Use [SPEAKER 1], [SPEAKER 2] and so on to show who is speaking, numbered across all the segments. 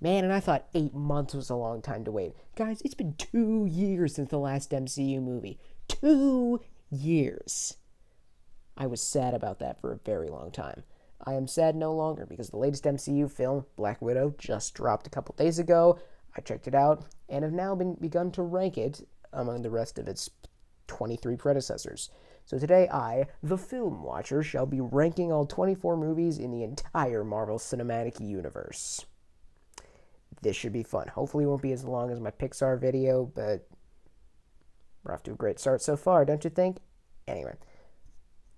[SPEAKER 1] Man, and I thought 8 months was a long time to wait. Guys, it's been 2 years since the last MCU movie. 2 years. I was sad about that for a very long time. I am sad no longer because the latest MCU film, Black Widow, just dropped a couple days ago. I checked it out and have now begun to rank it among the rest of its 23 predecessors. So today I, the film watcher, shall be ranking all 24 movies in the entire Marvel Cinematic Universe. This should be fun. Hopefully it won't be as long as my Pixar video, but we're off to a great start so far, don't you think? Anyway,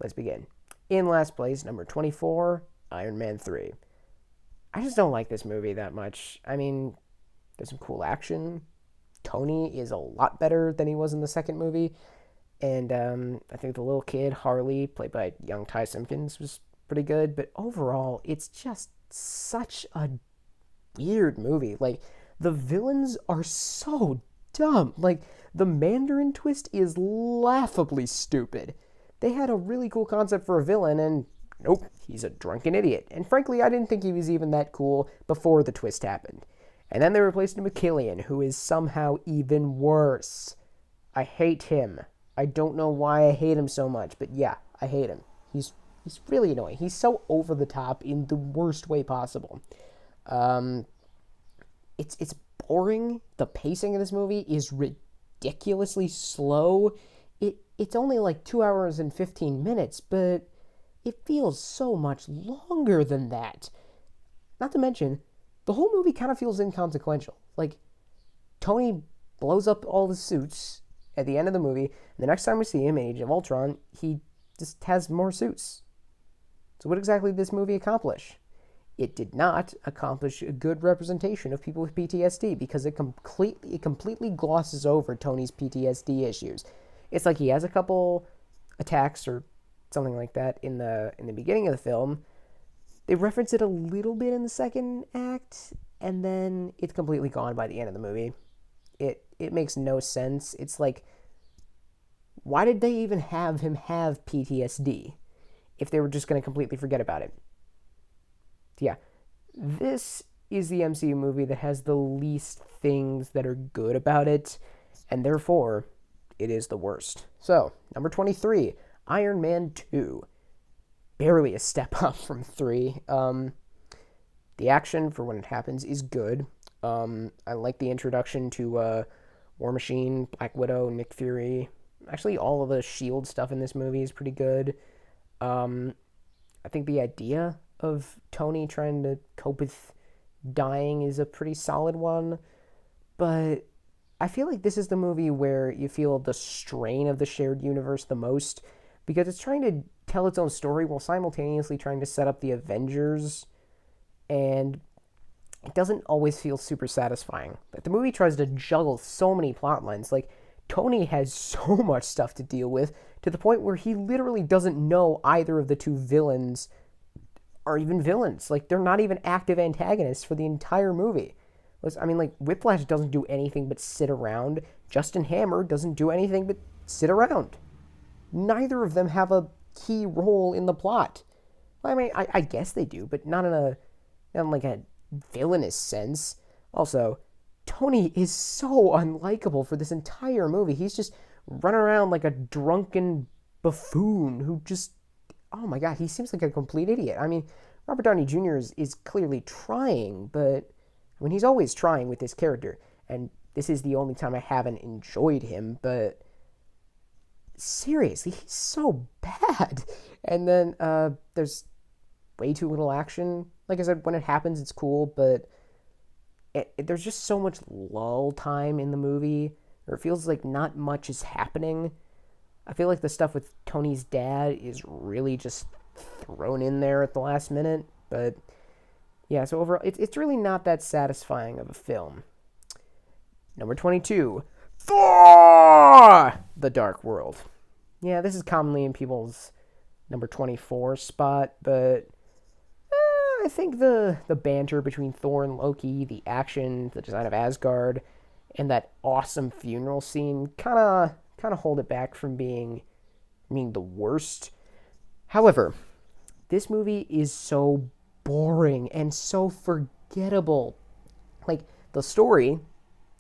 [SPEAKER 1] let's begin. In last place, number 24, Iron Man 3. I just don't like this movie that much. I mean, there's some cool action. Tony is a lot better than he was in the second movie. And I think the little kid, Harley, played by young Ty Simpkins, was pretty good. But overall, it's just such a weird movie. Like, the villains are so dumb. Like, the Mandarin twist is laughably stupid. They had a really cool concept for a villain, and nope, he's a drunken idiot. And frankly, I didn't think he was even that cool before the twist happened. And then they replaced him with Killian, who is somehow even worse. I hate him. I don't know why I hate him so much, but yeah, I hate him. He's really annoying. He's so over the top in the worst way possible. It's boring. The pacing of this movie is ridiculously slow. It's only like 2 hours and 15 minutes, but it feels so much longer than that. Not to mention, the whole movie kind of feels inconsequential. Like, Tony blows up all the suits at the end of the movie, and the next time we see him in Age of Ultron, he just has more suits. So what exactly did this movie accomplish? It did not accomplish a good representation of people with PTSD because it completely glosses over Tony's PTSD issues. It's like he has a couple attacks or something like that in the beginning of the film. They reference it a little bit in the second act, and then it's completely gone by the end of the movie. It makes no sense. It's like, why did they even have him have PTSD if they were just going to completely forget about it? Yeah, this is the MCU movie that has the least things that are good about it, and therefore, it is the worst. So, number 23, Iron Man 2. Barely a step up from 3. The action, for when it happens, is good. I like the introduction to War Machine, Black Widow, Nick Fury. Actually, all of the S.H.I.E.L.D. stuff in this movie is pretty good. I think the idea of Tony trying to cope with dying is a pretty solid one. But I feel like this is the movie where you feel the strain of the shared universe the most, because it's trying to tell its own story while simultaneously trying to set up the Avengers, and it doesn't always feel super satisfying. Like, the movie tries to juggle so many plot lines. Like, Tony has so much stuff to deal with, to the point where he literally doesn't know either of the two villains are even villains. Like, they're not even active antagonists for the entire movie. I mean, like, Whiplash doesn't do anything but sit around. Justin Hammer doesn't do anything but sit around. Neither of them have a key role in the plot. I mean, I guess they do, but not in like a villainous sense. Also, Tony is so unlikable for this entire movie. He's just running around like a drunken buffoon who just, oh my god, he seems like a complete idiot. I mean, Robert Downey Jr. is clearly trying, but I mean, he's always trying with this character, and this is the only time I haven't enjoyed him, but seriously, he's so bad. And then there's way too little action. Like I said, when it happens, it's cool, but there's just so much lull time in the movie, or it feels like not much is happening. I feel like the stuff with Tony's dad is really just thrown in there at the last minute, but yeah, so overall, it's really not that satisfying of a film. Number 22, Thor! The Dark World. Yeah, this is commonly in people's number 24 spot, but I think the banter between Thor and Loki, the action, the design of Asgard, and that awesome funeral scene kind of hold it back from being the worst. However, this movie is so boring and so forgettable. Like, the story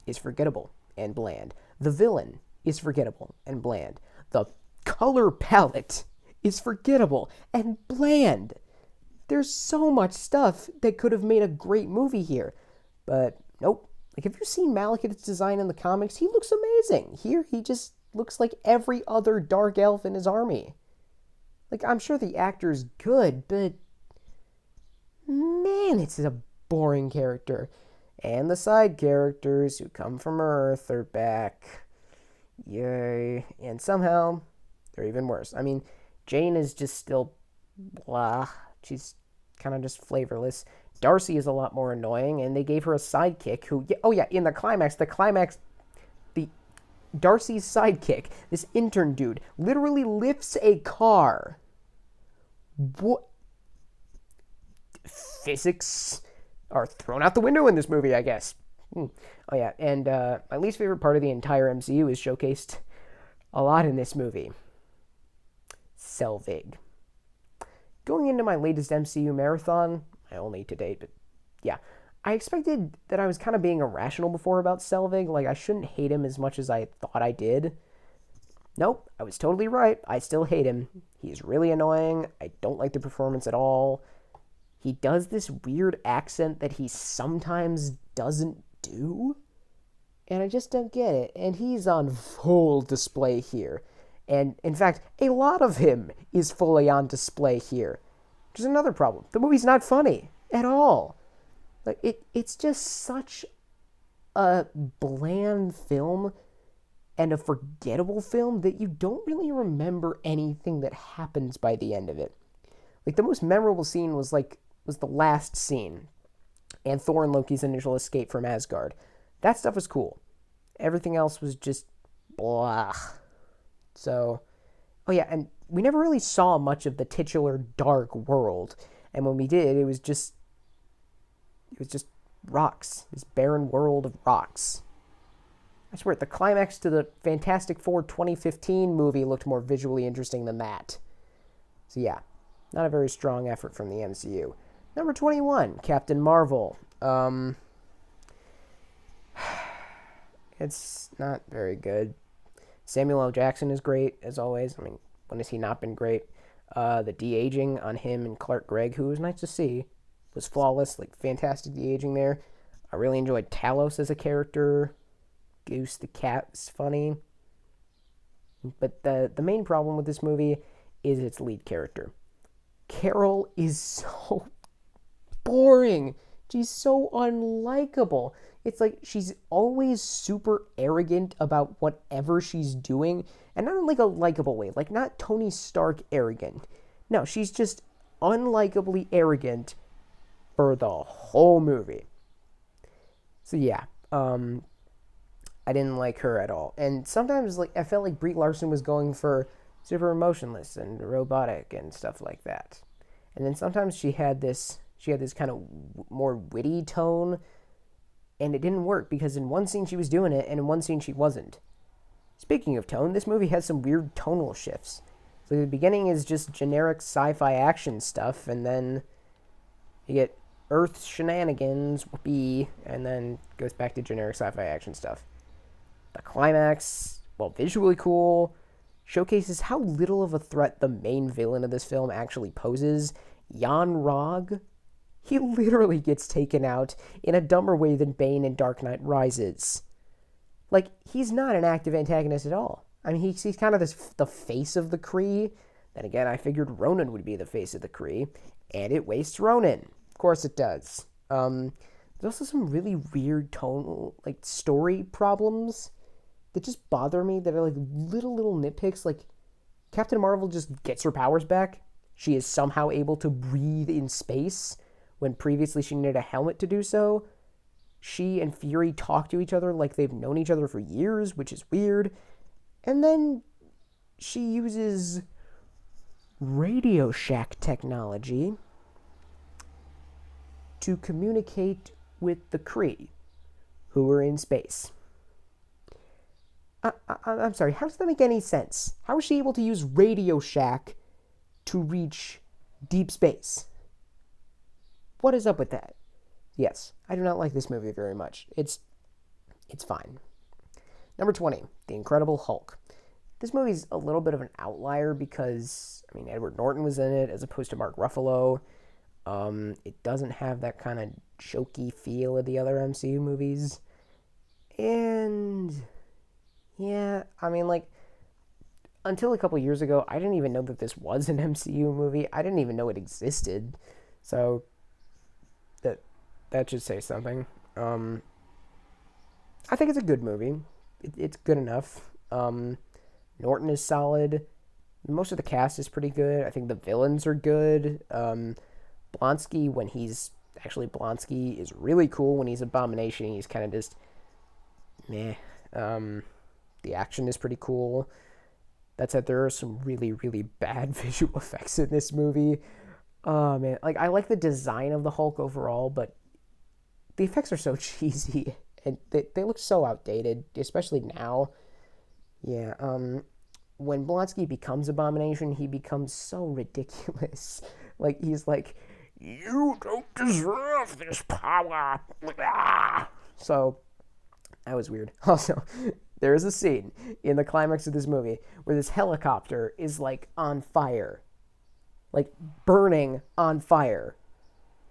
[SPEAKER 1] is forgettable and bland. The villain is forgettable and bland. The color palette is forgettable and bland. There's so much stuff that could have made a great movie here. But nope. Like, have you seen Malekith's design in the comics? He looks amazing. Here, he just looks like every other dark elf in his army. Like, I'm sure the actor's good, but man, it's a boring character. And the side characters who come from Earth are back. Yay. And somehow, they're even worse. I mean, Jane is just still blah. She's kind of just flavorless. Darcy is a lot more annoying, and they gave her a sidekick who, oh yeah, in the climax, Darcy's sidekick, this intern dude, literally lifts a car. What? Physics are thrown out the window in this movie, I guess. Oh yeah, and my least favorite part of the entire MCU is showcased a lot in this movie. Selvig. Going into my latest MCU marathon, my only to date, but yeah, I expected that I was kind of being irrational before about Selvig, like I shouldn't hate him as much as I thought I did. Nope, I was totally right. I still hate him. He's really annoying. I don't like the performance at all. He does this weird accent that he sometimes doesn't do, and I just don't get it. And he's on full display here. And in fact, a lot of him is fully on display here. Which is another problem. The movie's not funny at all. Like it's just such a bland film and a forgettable film that you don't really remember anything that happens by the end of it. Like, the most memorable scene was the last scene, and Thor and Loki's initial escape from Asgard. That stuff was cool. Everything else was just blah. So, oh yeah, and we never really saw much of the titular dark world, and when we did, it was just rocks. This barren world of rocks. I swear, the climax to the Fantastic Four 2015 movie looked more visually interesting than that. So yeah, not a very strong effort from the MCU. Number 21, Captain Marvel. It's not very good. Samuel L. Jackson is great, as always. I mean, when has he not been great? The de-aging on him and Clark Gregg, who was nice to see, was flawless. Like, fantastic de-aging there. I really enjoyed Talos as a character. Goose the cat was funny. But the main problem with this movie is its lead character. Carol is so boring. She's so unlikable. It's like she's always super arrogant about whatever she's doing, and not in like a likable way, like not Tony Stark arrogant. No, she's just unlikably arrogant for the whole movie. So yeah, I didn't like her at all. And sometimes like I felt like Brie Larson was going for super emotionless and robotic and stuff like that. And then sometimes she had this kind of more witty tone, and it didn't work because in one scene she was doing it and in one scene she wasn't. Speaking of tone, this movie has some weird tonal shifts. So the beginning is just generic sci-fi action stuff, and then you get Earth shenanigans, whoopee, and then goes back to generic sci-fi action stuff. The climax, while visually cool, showcases how little of a threat the main villain of this film actually poses, Yon-Rogg. He literally gets taken out in a dumber way than Bane in Dark Knight Rises. Like, he's not an active antagonist at all. I mean, he's kind of the face of the Kree. Then again, I figured Ronan would be the face of the Kree, and it wastes Ronan. Of course it does. There's also some really weird tonal, like, story problems that just bother me, that are like little nitpicks. Like, Captain Marvel just gets her powers back. She is somehow able to breathe in space when previously she needed a helmet to do so. She and Fury talk to each other like they've known each other for years, which is weird. And then she uses Radio Shack technology to communicate with the Kree, who are in space. I'm sorry, how does that make any sense? How is she able to use Radio Shack to reach deep space? What is up with that? Yes, I do not like this movie very much. It's fine. Number 20, The Incredible Hulk. This movie's a little bit of an outlier because, I mean, Edward Norton was in it as opposed to Mark Ruffalo. It doesn't have that kind of jokey feel of the other MCU movies. And, yeah, I mean, like, until a couple years ago, I didn't even know that this was an MCU movie. I didn't even know it existed. So, that, that should say something. I think it's a good movie. It's good enough. Norton is solid. Most of the cast is pretty good. I think the villains are good. Blonsky, when he's actually Blonsky, is really cool. When he's Abomination, he's kind of just meh. The action is pretty cool. That said, there are some really, really bad visual effects in this movie. Oh, man. Like, I like the design of the Hulk overall, but the effects are so cheesy. And they look so outdated, especially now. Yeah, when Blonsky becomes Abomination, he becomes so ridiculous. Like, he's like, you don't deserve this power. So, that was weird. Also, there is a scene in the climax of this movie where this helicopter is, like, on fire. Like, burning on fire.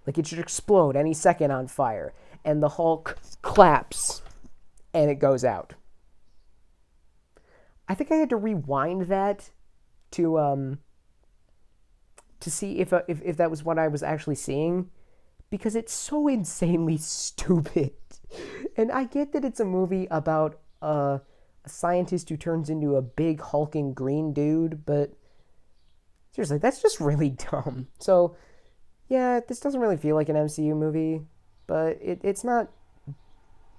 [SPEAKER 1] Like, it should explode any second on fire. And the Hulk claps, and it goes out. I think I had to rewind that to see if that was what I was actually seeing, because it's so insanely stupid. And I get that it's a movie about a scientist who turns into a big hulking green dude, but seriously, that's just really dumb. So, yeah, this doesn't really feel like an MCU movie, but it's not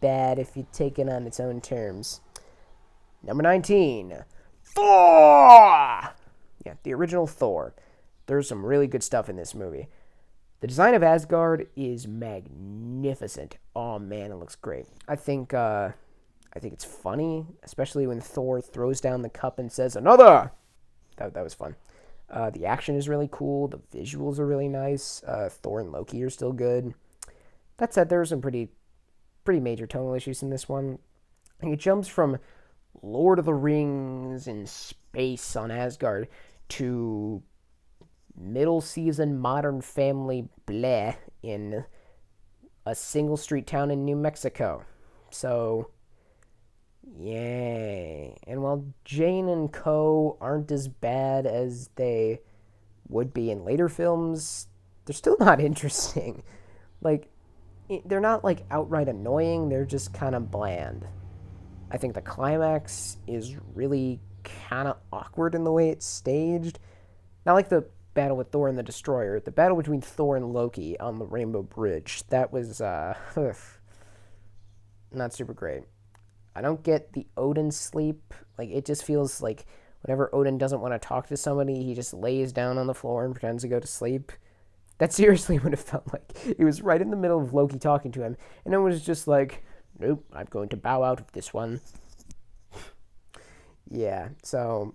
[SPEAKER 1] bad if you take it on its own terms. Number 19, Thor! Yeah, the original Thor. There's some really good stuff in this movie. The design of Asgard is magnificent. Oh man, it looks great. I think it's funny, especially when Thor throws down the cup and says, "Another!" That was fun. The action is really cool. The visuals are really nice. Thor and Loki are still good. That said, there are some pretty major tonal issues in this one. And it jumps from Lord of the Rings in space on Asgard to middle season Modern Family bleh in a single street town in New Mexico. So, yay. And while Jane and Co. aren't as bad as they would be in later films, they're still not interesting. Like, they're not, like, outright annoying, they're just kind of bland. I think the climax is really kind of awkward in the way it's staged. Not like the battle with Thor and the Destroyer. The battle between Thor and Loki on the Rainbow Bridge. That was, not super great. I don't get the Odin sleep. Like, it just feels like whenever Odin doesn't want to talk to somebody, he just lays down on the floor and pretends to go to sleep. That's seriously what it felt like. It was right in the middle of Loki talking to him, and it was just like, nope, I'm going to bow out of this one. Yeah, so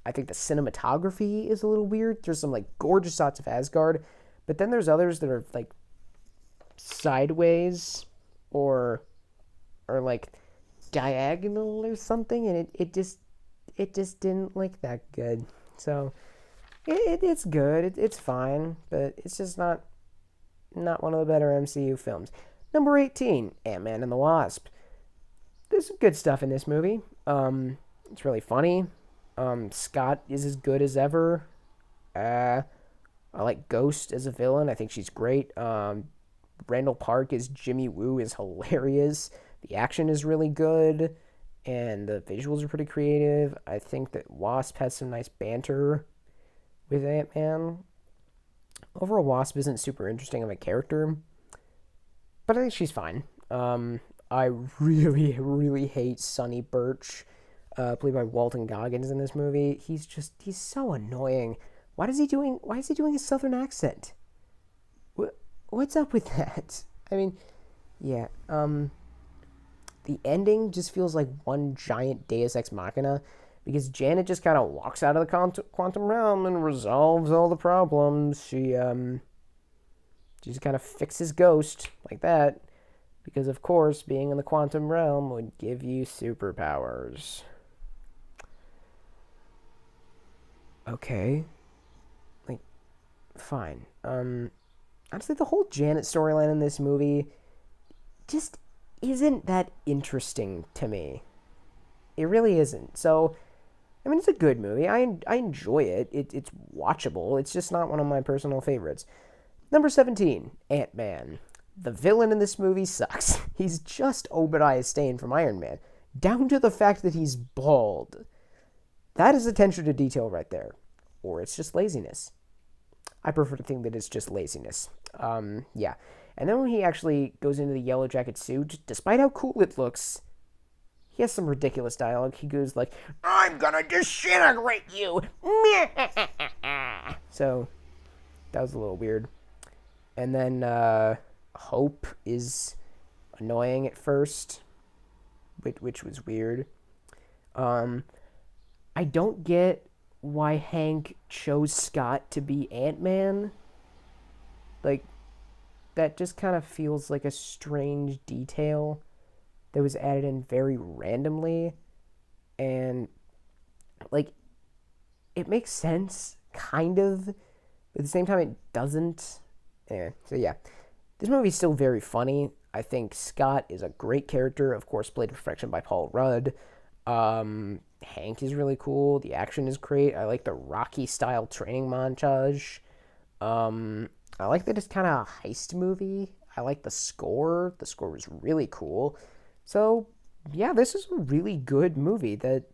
[SPEAKER 1] I think the cinematography is a little weird. There's some, like, gorgeous shots of Asgard, but then there's others that are, like, sideways or like, diagonal or something, and it just didn't look that good. So it's good. It's fine, but it's just not one of the better MCU films. Number 18, Ant-Man and the Wasp. There's some good stuff in this movie. It's really funny. Scott is as good as ever. I like Ghost as a villain. I think she's great. Randall Park as Jimmy Woo is hilarious. The action is really good, and the visuals are pretty creative. I think that Wasp has some nice banter with Ant-Man. Overall, Wasp isn't super interesting of a character, but I think she's fine. I really, really hate Sonny Birch, played by Walton Goggins in this movie. He's so annoying. Why is he doing a southern accent? What's up with that? I mean, yeah, the ending just feels like one giant Deus Ex Machina, because Janet just kind of walks out of the quantum realm and resolves all the problems. Just kind of fix his ghost like that. Because, of course, being in the quantum realm would give you superpowers. Okay. Like, fine. Honestly, the whole Janet storyline in this movie just isn't that interesting to me. It really isn't. So, I mean, it's a good movie. I enjoy it. It's watchable. It's just not one of my personal favorites. Number 17, Ant-Man. The villain in this movie sucks. He's just Obadiah Stane from Iron Man, down to the fact that he's bald. That is attention to detail right there. Or it's just laziness. I prefer to think that it's just laziness. Yeah. And then when he actually goes into the Yellow Jacket suit, despite how cool it looks, he has some ridiculous dialogue. He goes like, "I'm gonna disintegrate you!" So, that was a little weird. And then, Hope is annoying at first, which was weird. I don't get why Hank chose Scott to be Ant-Man. Like, that just kind of feels like a strange detail that was added in very randomly. And, like, it makes sense, kind of, but at the same time, it doesn't. Yeah, so yeah. This movie's still very funny. I think Scott is a great character, of course, played to perfection by Paul Rudd. Hank is really cool. The action is great. I like the Rocky-style training montage. I like that it's kind of a heist movie. I like the score. The score was really cool. So, yeah, this is a really good movie that,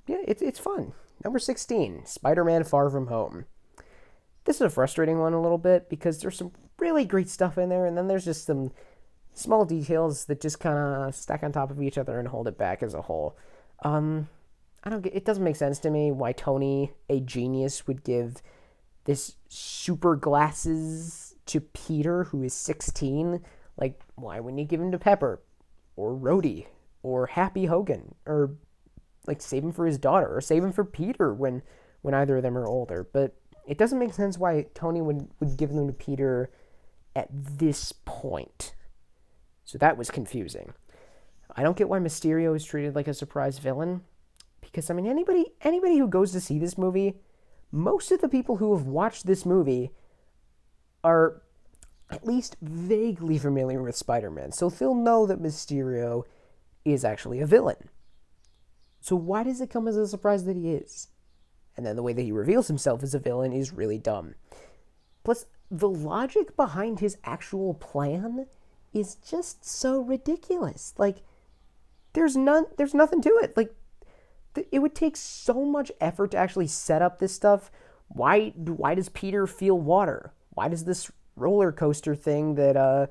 [SPEAKER 1] yeah, it's fun. Number 16, Spider-Man Far From Home. This is a frustrating one a little bit because there's some really great stuff in there, and then there's just some small details that just kind of stack on top of each other and hold it back as a whole. I don't get. It doesn't make sense to me why Tony, a genius, would give this super glasses to Peter, who is 16. Like, why wouldn't he give him to Pepper, or Rhodey, or Happy Hogan, or like save him for his daughter, or save him for Peter when either of them are older? But it doesn't make sense why Tony would give them to Peter at this point. So that was confusing. I don't get why Mysterio is treated like a surprise villain. Because, I mean, anybody who goes to see this movie, most of the people who have watched this movie are at least vaguely familiar with Spider-Man. So they'll know that Mysterio is actually a villain. So why does it come as a surprise that he is? And then the way that he reveals himself as a villain is really dumb. Plus, the logic behind his actual plan is just so ridiculous. Like, there's nothing to it. Like, it would take so much effort to actually set up this stuff. Why does Peter feel water? Why does this roller coaster thing that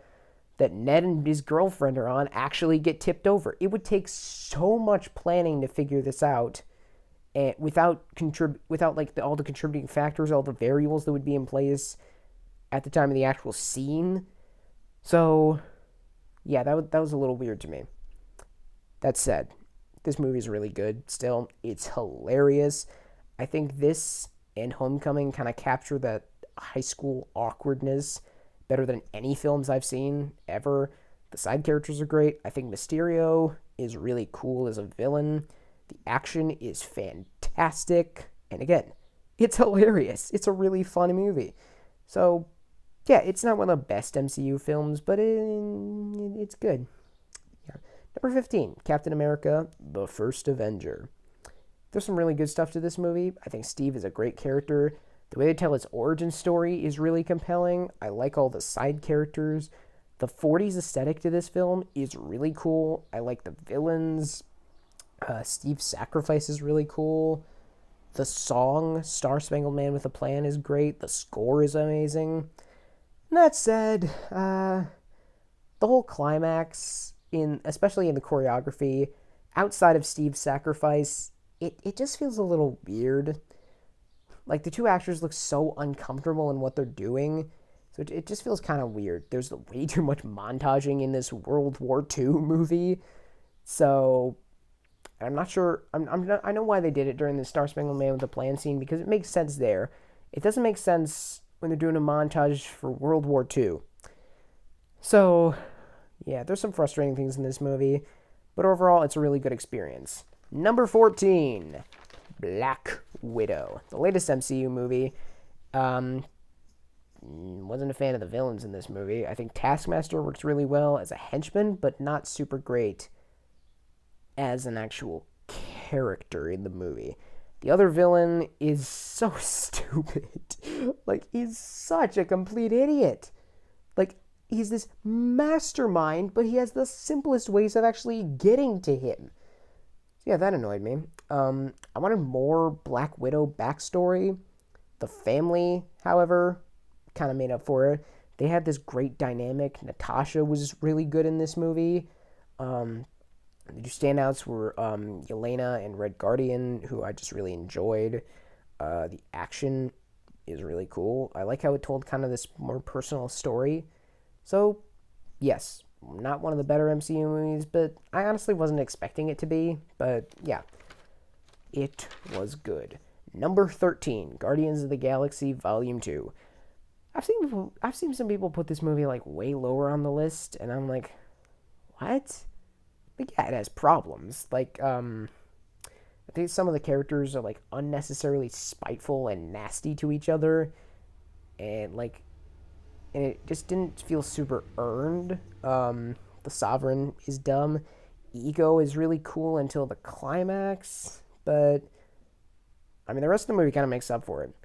[SPEAKER 1] Ned and his girlfriend are on actually get tipped over? It would take so much planning to figure this out, and without like all the contributing factors, all the variables that would be in place at the time of the actual scene. So, yeah, that was a little weird to me. That said, this movie is really good still. It's hilarious. I think this and Homecoming kind of capture that high school awkwardness better than any films I've seen ever. The side characters are great. I think Mysterio is really cool as a villain. The action is fantastic. And again, it's hilarious. It's a really fun movie. So, yeah, it's not one of the best MCU films, but it's good. Yeah. Number 15, Captain America, The First Avenger. There's some really good stuff to this movie. I think Steve is a great character. The way they tell his origin story is really compelling. I like all the side characters. The 40s aesthetic to this film is really cool. I like the villains. Steve's sacrifice is really cool. The song, Star Spangled Man with a Plan, is great. The score is amazing. And that said, the whole climax, especially in the choreography, outside of Steve's sacrifice, it just feels a little weird. Like, the two actors look so uncomfortable in what they're doing, so it just feels kind of weird. There's way too much montaging in this World War II movie, so I'm not sure. I know why they did it during the Star Spangled Man with the Plan scene, because it makes sense there. It doesn't make sense when they're doing a montage for World War II. So, yeah, there's some frustrating things in this movie, but overall, it's a really good experience. Number 14, Black Widow, the latest MCU movie. Wasn't a fan of the villains in this movie. I think Taskmaster works really well as a henchman, but not super great as an actual character in the movie. The other villain is so stupid. Like, he's such a complete idiot. Like, he's this mastermind, but he has the simplest ways of actually getting to him. Yeah, that annoyed me. I wanted more Black Widow backstory. The family, however, kind of made up for it. They had this great dynamic. Natasha was really good in this movie. The two standouts were Yelena and Red Guardian, who I just really enjoyed. The action is really cool. I like how it told kind of this more personal story. So, yes, not one of the better MCU movies, but I honestly wasn't expecting it to be. But, yeah, it was good. Number 13, Guardians of the Galaxy Volume 2. I've seen some people put this movie, like, way lower on the list, and I'm like, what? Like, yeah, it has problems. Like, I think some of the characters are, like, unnecessarily spiteful and nasty to each other, and, like, and it just didn't feel super earned. The Sovereign is dumb. Ego is really cool until the climax, but, I mean, the rest of the movie kind of makes up for it.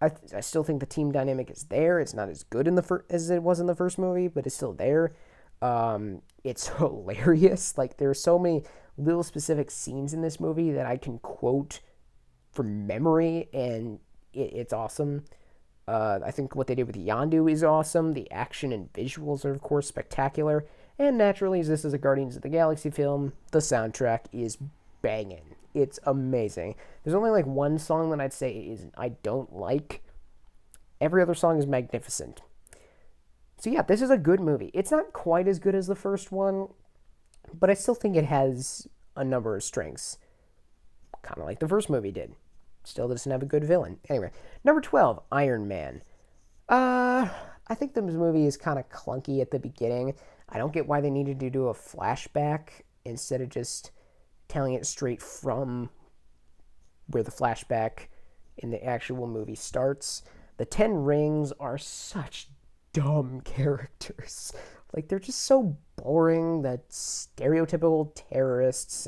[SPEAKER 1] I still think the team dynamic is there. It's not as good as it was in the first movie, but it's still there. It's hilarious. Like, there are so many little specific scenes in this movie that I can quote from memory, and it's awesome. I think what they did with Yondu is awesome. The action and visuals are, of course, spectacular. And naturally, as this is a Guardians of the Galaxy film, the soundtrack is banging. It's amazing. There's only like one song that I'd say I don't like. Every other song is magnificent. So yeah, this is a good movie. It's not quite as good as the first one, but I still think it has a number of strengths. Kind of like the first movie did. Still doesn't have a good villain. Anyway, number 12, Iron Man. I think this movie is kind of clunky at the beginning. I don't get why they needed to do a flashback instead of just telling it straight from where the flashback in the actual movie starts. The Ten Rings are such dumb characters. Like, they're just so boring, that stereotypical terrorists,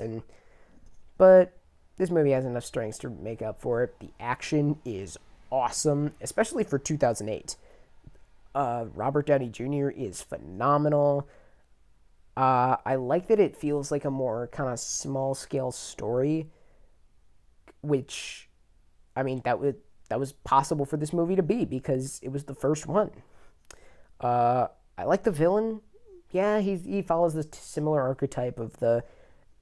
[SPEAKER 1] but this movie has enough strengths to make up for it. The action is awesome, especially for 2008. Robert Downey Jr. is phenomenal. I like that it feels like a more kind of small-scale story, which, I mean, that was possible for this movie to be because it was the first one. I like the villain. Yeah, he follows this similar archetype of the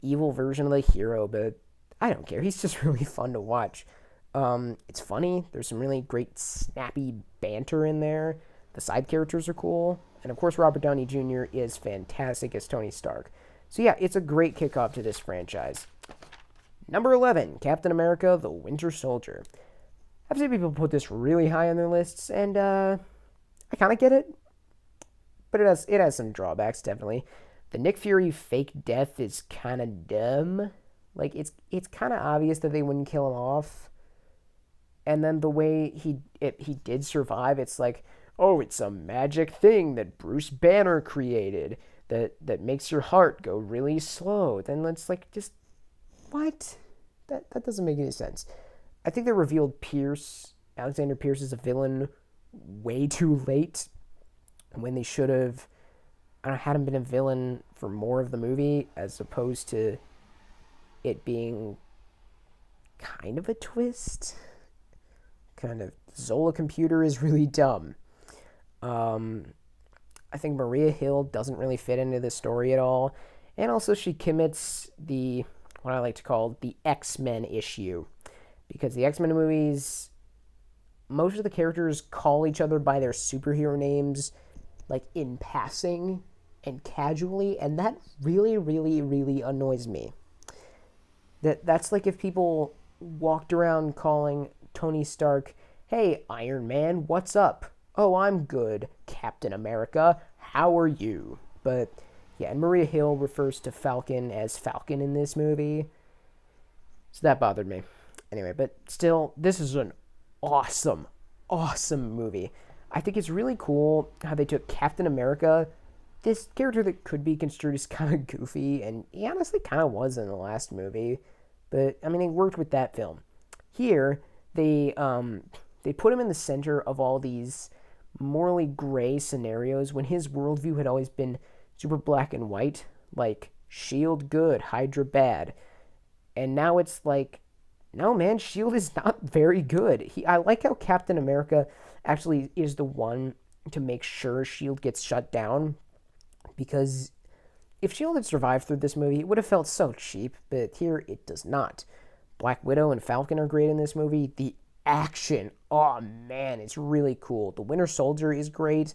[SPEAKER 1] evil version of the hero, but I don't care. He's just really fun to watch. It's funny. There's some really great snappy banter in there. The side characters are cool. And of course, Robert Downey Jr. is fantastic as Tony Stark. So yeah, it's a great kickoff to this franchise. Number 11, Captain America, The Winter Soldier. I've seen people put this really high on their lists, and I kind of get it. But it has some drawbacks, definitely. The Nick Fury fake death is kind of dumb. Like, it's kind of obvious that they wouldn't kill him off. And then the way he did survive, it's like, oh, it's a magic thing that Bruce Banner created that makes your heart go really slow. Then it's like, just, what? That doesn't make any sense. I think they revealed Alexander Pierce as a villain way too late, when they should have, I don't know, had him been a villain for more of the movie, as opposed to it being kind of a twist. Kind of, Zola Computer is really dumb. I think Maria Hill doesn't really fit into this story at all. And also she commits what I like to call the X-Men issue. Because the X-Men movies, most of the characters call each other by their superhero names, like, in passing and casually, and that really, really, really annoys me. That's like if people walked around calling Tony Stark Hey, Iron Man, what's up? Oh, I'm good, Captain America. How are you? But yeah, and Maria Hill refers to Falcon as Falcon in this movie, so that bothered me. Anyway, but still, this is an awesome, awesome movie. I think it's really cool how they took Captain America, this character that could be construed as kind of goofy, and he honestly kind of was in the last movie, but I mean, it worked with that film. Here, they put him in the center of all these morally gray scenarios when his worldview had always been super black and white, like Shield good, Hydra bad, and now it's like, no man, Shield is not very good. I like how Captain America actually is the one to make sure Shield gets shut down, because if Shield had survived through this movie, it would have felt so cheap, but here it does not. Black Widow and Falcon are great in this movie. The action, oh man, it's really cool. The Winter Soldier is great.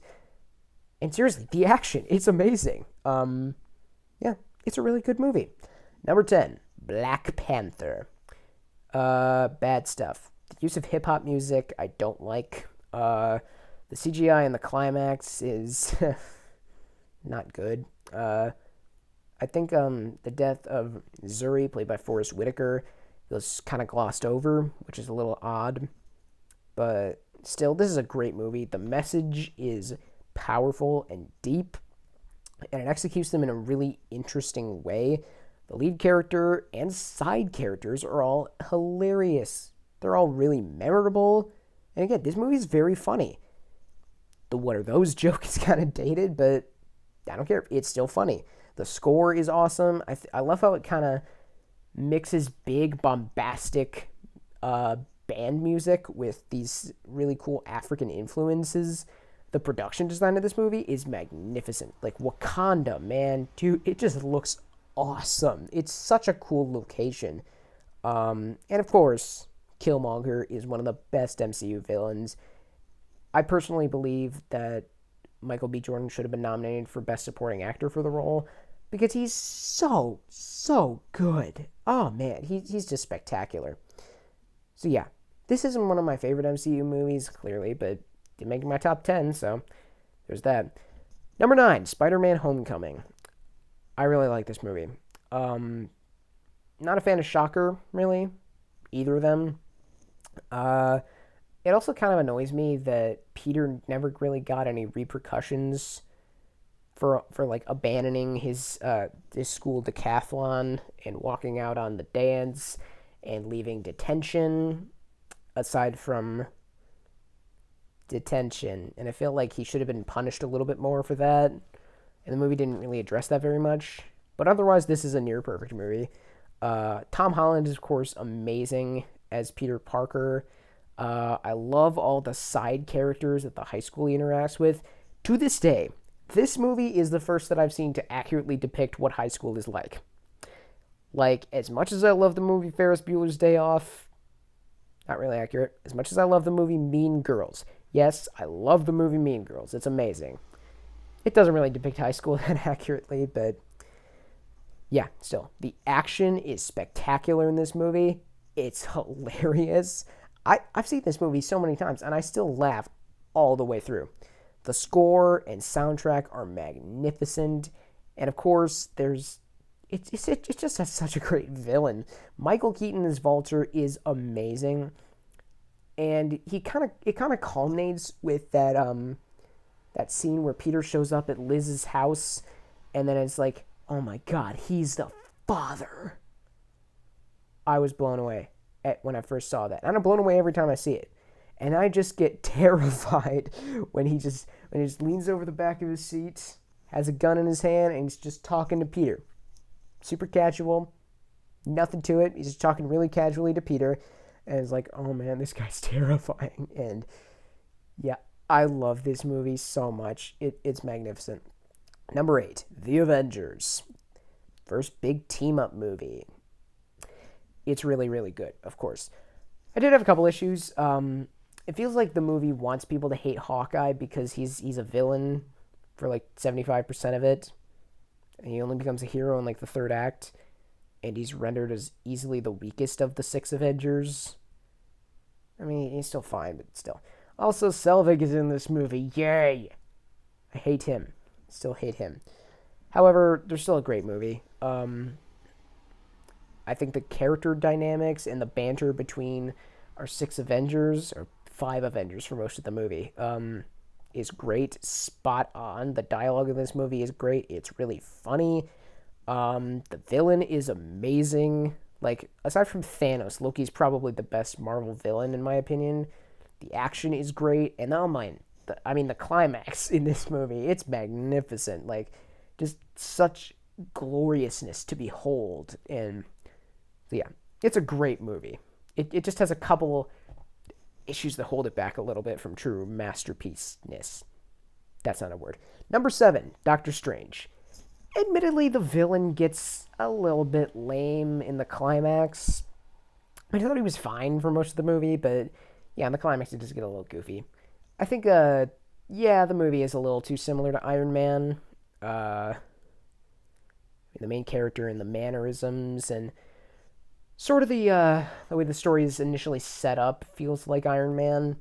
[SPEAKER 1] And seriously, the action, it's amazing. Yeah, it's a really good movie. Number 10, Black Panther. Bad stuff. The use of hip hop music, I don't like. The CGI in the climax is not good. I think the death of Zuri, played by Forrest Whitaker, was kind of glossed over, which is a little odd. But still, this is a great movie. The message is powerful and deep, and it executes them in a really interesting way. The lead character and side characters are all hilarious. They're all really memorable. And again, this movie is very funny. The "what are those" joke is kind of dated, but I don't care. It's still funny. The score is awesome. I love how it kind of mixes big, bombastic band music with these really cool African influences. The production design of this movie is magnificent. Like Wakanda, man, dude, it just looks awesome. It's such a cool location. And of course, Killmonger is one of the best MCU villains. I personally believe that Michael B. Jordan should have been nominated for Best Supporting Actor for the role, because he's so good. Oh man, he's just spectacular. So yeah, this isn't one of my favorite MCU movies, clearly, but did make my top 10, so there's that. Number 9, Spider-Man Homecoming. I really like this movie. Not a fan of Shocker, really, either of them. It also kind of annoys me that Peter never really got any repercussions for like abandoning his school decathlon and walking out on the dance and leaving detention, aside from detention. And I feel like he should have been punished a little bit more for that. And the movie didn't really address that very much. But otherwise, this is a near perfect movie. Tom Holland is, of course, amazing as Peter Parker. I love all the side characters that the high school he interacts with. To this day, this movie is the first that I've seen to accurately depict what high school is like. Like, as much as I love the movie Ferris Bueller's Day Off, not really accurate. As much as I love the movie Mean Girls, yes, I love the movie Mean Girls. It's amazing. It doesn't really depict high school that accurately, but yeah, still. The action is spectacular in this movie. It's hilarious. I've seen this movie so many times, and I still laugh all the way through. The score and soundtrack are magnificent, and of course, it just has such a great villain. Michael Keaton as Vulture is amazing, and it kind of culminates with that scene where Peter shows up at Liz's house, and then it's like, oh my God, he's the father. I was blown away when I first saw that, and I'm blown away every time I see it. And I just get terrified when he just leans over the back of his seat, has a gun in his hand, and he's just talking to Peter. Super casual, nothing to it. He's just talking really casually to Peter, and it's like, oh man, this guy's terrifying. And yeah, I love this movie so much. It's magnificent. Number 8, The Avengers. First big team-up movie. It's really, really good, of course. I did have a couple issues. It feels like the movie wants people to hate Hawkeye because he's a villain for like 75% of it. And he only becomes a hero in like the third act. And he's rendered as easily the weakest of the 6 Avengers. I mean, he's still fine, but still. Also, Selvig is in this movie. Yay! I hate him. Still hate him. However, they're still a great movie. I think the character dynamics and the banter between our six Avengers, or five Avengers for most of the movie, is great. Spot on. The dialogue in this movie is great. It's really funny. The villain is amazing. Like, aside from Thanos, Loki's probably the best Marvel villain, in my opinion. The action is great. And oh my, the climax in this movie, it's magnificent. Like, just such gloriousness to behold. And yeah, it's a great movie. It just has a couple issues that hold it back a little bit from true masterpiece-ness. That's not a word. Number 7, Doctor Strange. Admittedly, the villain gets a little bit lame in the climax. I thought he was fine for most of the movie, but yeah, in the climax it does get a little goofy. I think, the movie is a little too similar to Iron Man. The main character and the mannerisms and sort of the way the story is initially set up feels like Iron Man.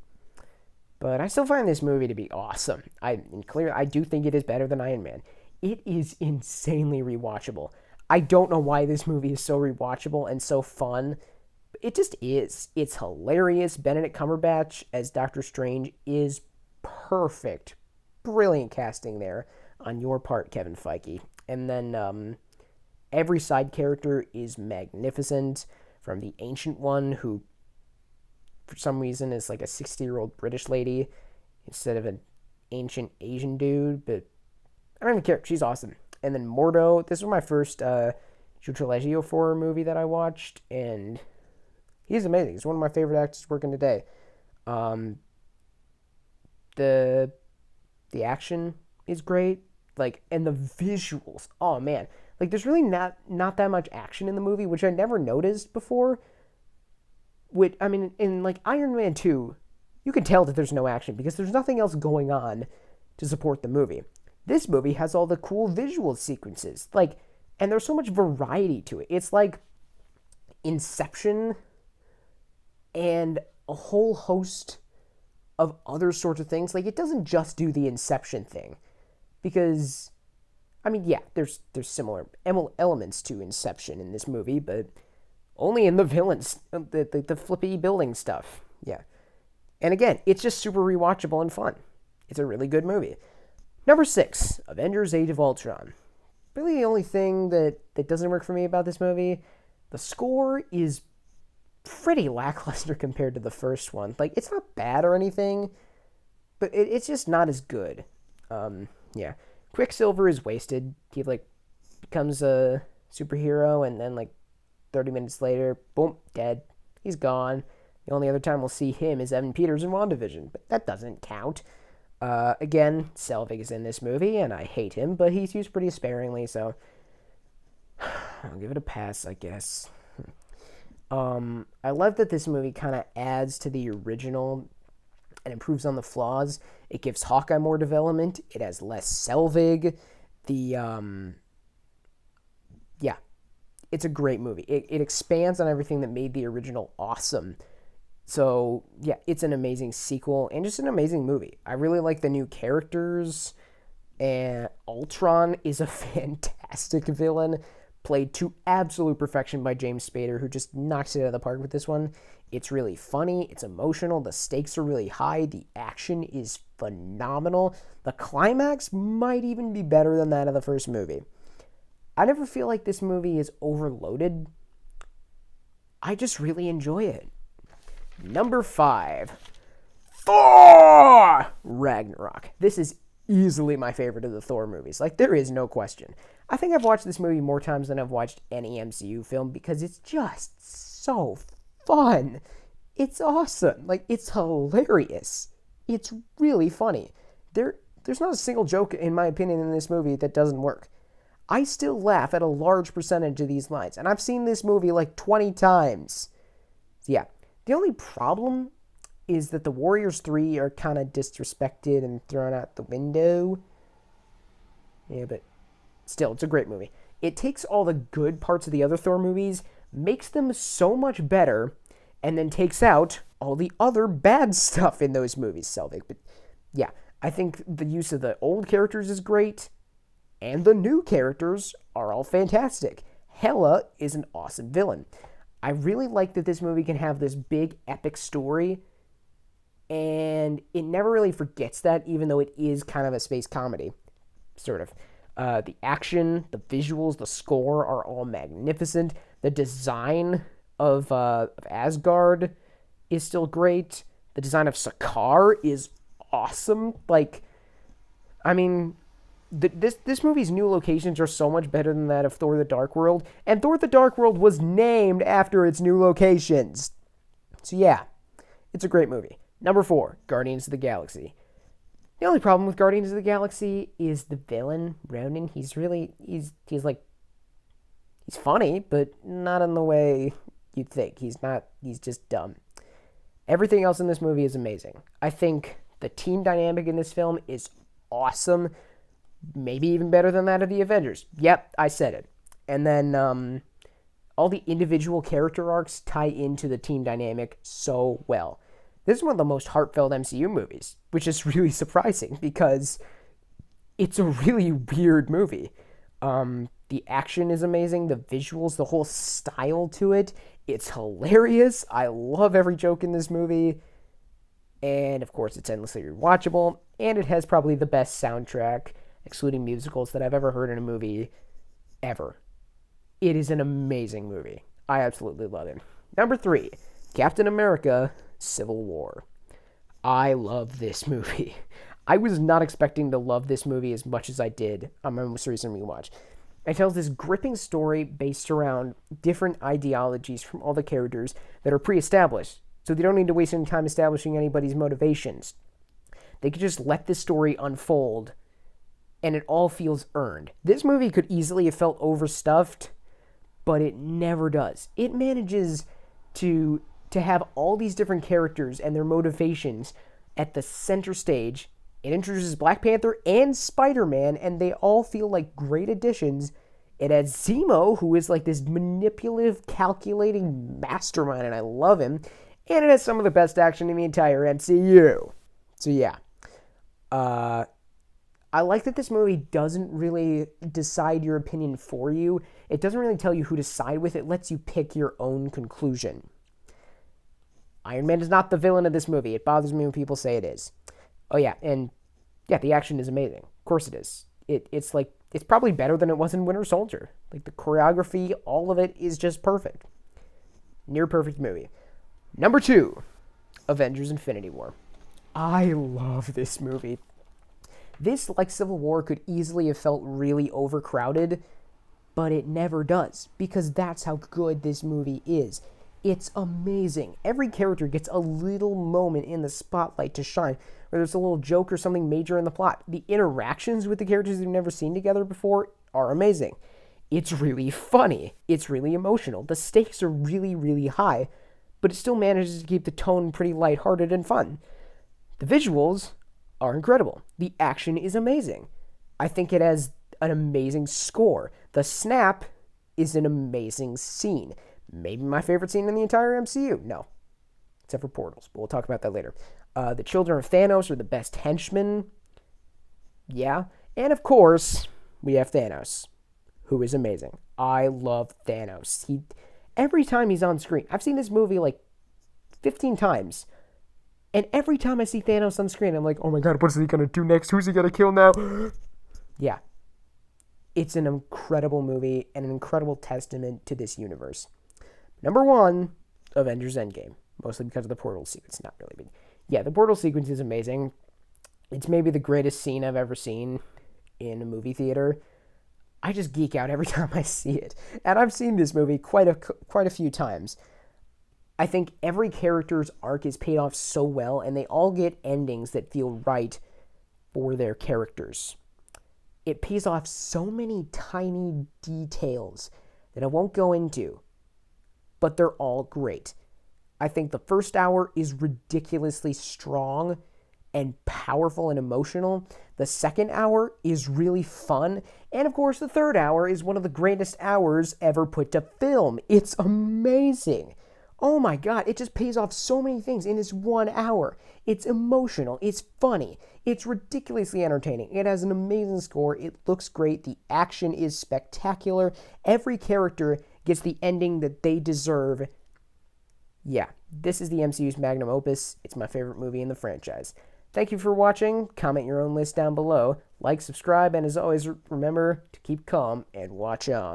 [SPEAKER 1] But I still find this movie to be awesome. I do think it is better than Iron Man. It is insanely rewatchable. I don't know why this movie is so rewatchable and so fun. It just is. It's hilarious. Benedict Cumberbatch as Doctor Strange is perfect. Brilliant casting there on your part, Kevin Feige. And then every side character is magnificent. From the Ancient One, who for some reason is like a 60-year-old British lady instead of an ancient Asian dude, but I don't even care. She's awesome. And then Mordo. This was my first Joe Treleggio horror movie that I watched, and he's amazing. He's one of my favorite actors working today. The action is great, like, and the visuals. Oh man, like there's really not that much action in the movie, which I never noticed before. Which, I mean, in like Iron Man 2, you can tell that there's no action because there's nothing else going on to support the movie. This movie has all the cool visual sequences, like, and there's so much variety to it. It's like Inception and a whole host of other sorts of things. Like, it doesn't just do the Inception thing, because, I mean, yeah, there's similar elements to Inception in this movie, but only in the villains, the flippy building stuff. Yeah. And again, it's just super rewatchable and fun. It's a really good movie. Number 6, Avengers Age of Ultron. Really the only thing that doesn't work for me about this movie, the score is pretty lackluster compared to the first one. Like, it's not bad or anything, but it's just not as good. Yeah. Quicksilver is wasted. He, like, becomes a superhero, and then, like, 30 minutes later, boom, dead. He's gone. The only other time we'll see him is Evan Peters in WandaVision, but that doesn't count. Again, Selvig is in this movie, and I hate him, but he's used pretty sparingly, so I'll give it a pass, I guess. I love that this movie kind of adds to the original and improves on the flaws. It gives Hawkeye more development. It has less Selvig. Yeah, it's a great movie. It expands on everything that made the original awesome. So, yeah, it's an amazing sequel and just an amazing movie. I really like the new characters, and Ultron is a fantastic villain, played to absolute perfection by James Spader, who just knocks it out of the park with this one. It's really funny, it's emotional, the stakes are really high, the action is phenomenal. The climax might even be better than that of the first movie. I never feel like this movie is overloaded. I just really enjoy it. Number 5, Thor! Ragnarok. This is easily my favorite of the Thor movies. Like, there is no question. I think I've watched this movie more times than I've watched any MCU film because it's just so fun. It's awesome. Like, it's hilarious. It's really funny. There's not a single joke, in my opinion, in this movie that doesn't work. I still laugh at a large percentage of these lines, and I've seen this movie like 20 times. Yeah. The only problem is that the Warriors 3 are kind of disrespected and thrown out the window. Yeah, but still, it's a great movie. It takes all the good parts of the other Thor movies, makes them so much better, and then takes out all the other bad stuff in those movies, Selvig. But yeah, I think the use of the old characters is great, and the new characters are all fantastic. Hela is an awesome villain. I really like that this movie can have this big epic story, and it never really forgets that, even though it is kind of a space comedy, sort of. The action, the visuals, the score are all magnificent. The design of Asgard is still great. The design of Sakaar is awesome. Like, I mean, this movie's new locations are so much better than that of Thor: The Dark World, and Thor: The Dark World was named after its new locations. So yeah, it's a great movie. Number 4, Guardians of the Galaxy. The only problem with Guardians of the Galaxy is the villain, Ronan. He's funny, but not in the way you'd think. He's just dumb. Everything else in this movie is amazing. I think the team dynamic in this film is awesome. Maybe even better than that of the Avengers. Yep, I said it. And then all the individual character arcs tie into the team dynamic so well. This is one of the most heartfelt MCU movies, which is really surprising because it's a really weird movie. The action is amazing, the visuals, the whole style to it, it's hilarious. I love every joke in this movie. And of course, it's endlessly rewatchable, and it has probably the best soundtrack, excluding musicals, that I've ever heard in a movie ever. It is an amazing movie. I absolutely love it. Number 3, Captain America: Civil War. I love this movie. I was not expecting to love this movie as much as I did on my most recent rewatch. It tells this gripping story based around different ideologies from all the characters that are pre-established, so they don't need to waste any time establishing anybody's motivations. They could just let this story unfold, and it all feels earned. This movie could easily have felt overstuffed, but it never does. It manages to have all these different characters and their motivations at the center stage. It introduces Black Panther and Spider-Man, and they all feel like great additions. It adds Zemo, who is like this manipulative, calculating mastermind, and I love him. And it has some of the best action in the entire MCU. So yeah. I like that this movie doesn't really decide your opinion for you. It doesn't really tell you who to side with. It lets you pick your own conclusion. Iron Man is not the villain of this movie. It bothers me when people say it is. Oh yeah, and yeah, the action is amazing. Of course it is. It's probably better than it was in Winter Soldier. Like the choreography, all of it is just perfect. Near perfect movie. Number 2, Avengers: Infinity War. I love this movie. This, like Civil War, could easily have felt really overcrowded, but it never does, because that's how good this movie is. It's amazing. Every character gets a little moment in the spotlight to shine, whether it's a little joke or something major in the plot. The interactions with the characters you've never seen together before are amazing. It's really funny. It's really emotional. The stakes are really, really high, but it still manages to keep the tone pretty lighthearted and fun. The visuals are incredible. The action is amazing. I think it has an amazing score. The snap is an amazing scene. Maybe my favorite scene in the entire MCU. No, except for Portals, but we'll talk about that later. The Children of Thanos are the best henchmen. Yeah. And of course, we have Thanos, who is amazing. I love Thanos. Every time he's on screen, I've seen this movie like 15 times, and every time I see Thanos on screen, I'm like, oh my god, what is he going to do next? Who's he going to kill now? Yeah. It's an incredible movie and an incredible testament to this universe. Number 1, Avengers: Endgame. Mostly because of the portal sequence. Not really, but yeah, the portal sequence is amazing. It's maybe the greatest scene I've ever seen in a movie theater. I just geek out every time I see it. And I've seen this movie quite a few times. I think every character's arc is paid off so well, and they all get endings that feel right for their characters. It pays off so many tiny details that I won't go into, but they're all great. I think the first hour is ridiculously strong and powerful and emotional. The second hour is really fun. And of course, the third hour is one of the greatest hours ever put to film. It's amazing. Oh my god, it just pays off so many things in this 1 hour. It's emotional, it's funny, it's ridiculously entertaining. It has an amazing score, it looks great, the action is spectacular. Every character gets the ending that they deserve. Yeah, this is the MCU's magnum opus. It's my favorite movie in the franchise. Thank you for watching. Comment your own list down below. Like, subscribe, and as always, remember to keep calm and watch on.